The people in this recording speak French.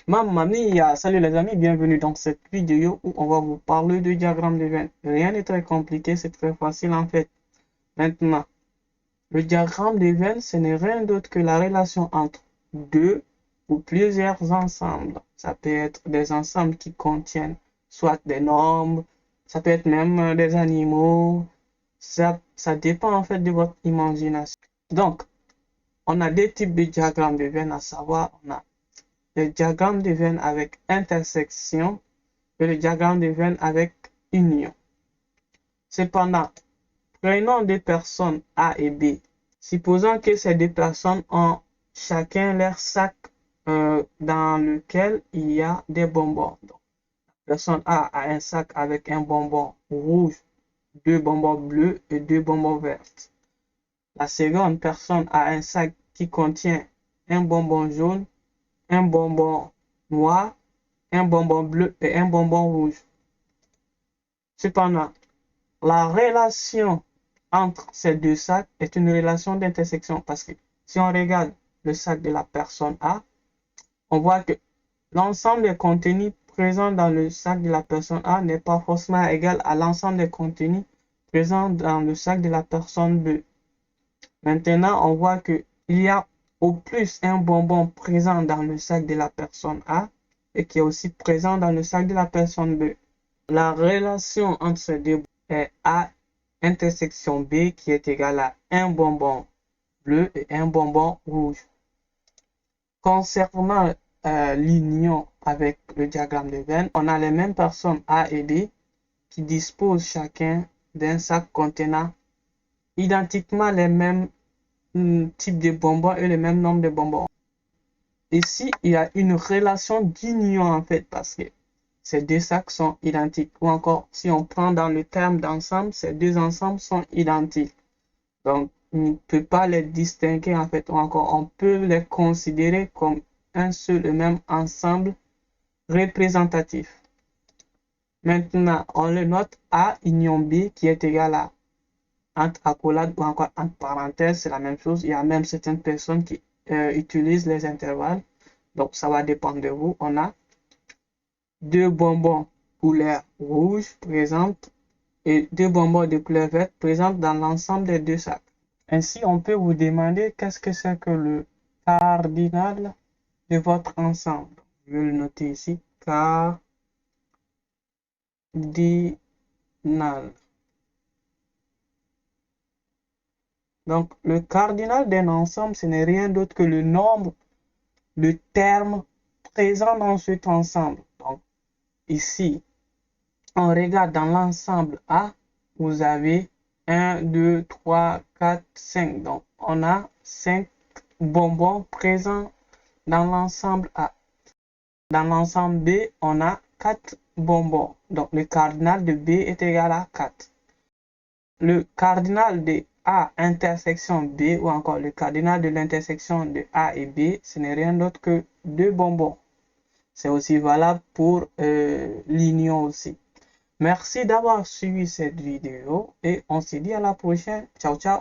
Mamma mia, salut les amis, bienvenue dans cette vidéo où on va vous parler de diagramme de Venn. Rien n'est très compliqué, c'est très facile en fait. Maintenant, le diagramme de Venn, ce n'est rien d'autre que la relation entre deux ou plusieurs ensembles. Ça peut être des ensembles qui contiennent soit des nombres, ça peut être même des animaux. Ça dépend en fait de votre imagination. Donc, on a deux types de diagrammes de Venn, à savoir, on a le diagramme de Venn avec intersection et le diagramme de Venn avec union. Cependant, prenons deux personnes A et B. Supposons que ces deux personnes ont chacun leur sac dans lequel il y a des bonbons. Donc, personne A a un sac avec un bonbon rouge, deux bonbons bleus et deux bonbons verts. La seconde personne a un sac qui contient un bonbon jaune, un bonbon noir, un bonbon bleu et un bonbon rouge. Cependant, la relation entre ces deux sacs est une relation d'intersection parce que si on regarde le sac de la personne A, on voit que l'ensemble des contenus présents dans le sac de la personne A n'est pas forcément égal à l'ensemble des contenus présents dans le sac de la personne B. Maintenant, on voit qu'il y a au plus un bonbon présent dans le sac de la personne A et qui est aussi présent dans le sac de la personne B. La relation entre ces deux est A intersection B qui est égal à un bonbon bleu et un bonbon rouge. Concernant l'union avec le diagramme de Venn, on a les mêmes personnes A et B qui disposent chacun d'un sac contenant identiquement les mêmes types de bonbons et le même nombre de bonbons. Ici, il y a une relation d'union en fait parce que ces deux sacs sont identiques. Ou encore, si on prend dans le terme d'ensemble, ces deux ensembles sont identiques. Donc, on ne peut pas les distinguer en fait. Ou encore, on peut les considérer comme un seul et même ensemble représentatif. Maintenant, on le note A union B qui est égal à entre accolades ou encore entre parenthèses, c'est la même chose. Il y a même certaines personnes qui utilisent les intervalles. Donc, ça va dépendre de vous. On a deux bonbons couleur rouge présentes et deux bonbons de couleur verte présentes dans l'ensemble des deux sacs. Ainsi, on peut vous demander qu'est-ce que c'est que le cardinal de votre ensemble. Je vais le noter ici. Cardinal. Donc, le cardinal d'un ensemble, ce n'est rien d'autre que le nombre de termes présents dans cet ensemble. Donc, ici, on regarde dans l'ensemble A, vous avez 1, 2, 3, 4, 5. Donc, on a 5 bonbons présents dans l'ensemble A. Dans l'ensemble B, on a 4 bonbons. Donc, le cardinal de B est égal à 4. Le cardinal de A intersection B ou encore le cardinal de l'intersection de A et B, ce n'est rien d'autre que 2 bonbons. C'est aussi valable pour l'union aussi. Merci d'avoir suivi cette vidéo et on se dit à la prochaine. Ciao, ciao.